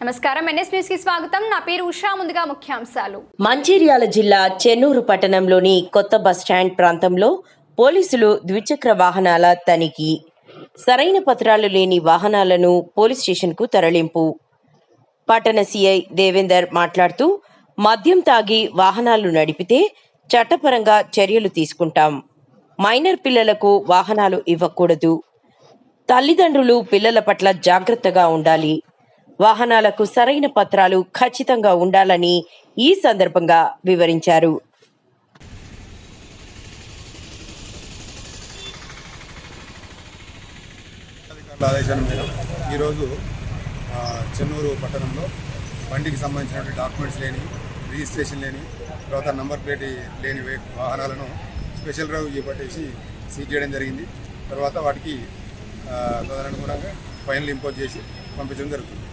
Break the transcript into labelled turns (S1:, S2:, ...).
S1: నమస్కారం, NS news కి స్వాగతం. నా పేరు ఉషా. ముందుగా ముఖ్యాంశాలు.
S2: మంచిర్యాల జిల్లా చెన్నూరు పట్టణంలోని కొత్త బస్టాండ్ ప్రాంతంలో పోలీసులు ద్విచక్ర వాహనాల తనిఖీ. సరైన పత్రాలు లేని వాహనాలను పోలీస్ స్టేషన్కు తరలింపు. పట్టణ సిఐ దేవేందర్ మాట్లాడుతూ, మద్యం తాగి వాహనాలు నడిపితే చట్టపరంగా చర్యలు తీసుకుంటాం. మైనర్ పిల్లలకు వాహనాలు ఇవ్వకూడదు. తల్లిదండ్రులు పిల్లల పట్ల జాగ్రత్తగా ఉండాలి. వాహనాలకు సరైన పత్రాలు ఖచ్చితంగా ఉండాలని ఈ సందర్భంగా వివరించారు.
S3: ఆదేశాల మేరకు ఈరోజు చెన్నూరు పట్టణంలో బండికి సంబంధించినటువంటి డాక్యుమెంట్స్ లేని, రిజిస్ట్రేషన్ లేని, తర్వాత నంబర్ ప్లేట్ లేని వాహనాలను స్పెషల్ డ్రైవ్ చేపట్టేసి సీజ్ చేయడం జరిగింది. తర్వాత వాటికి తదనుగుణంగా ఫైనల్ ఇంపోజ్ చేసి పంపించడం జరుగుతుంది.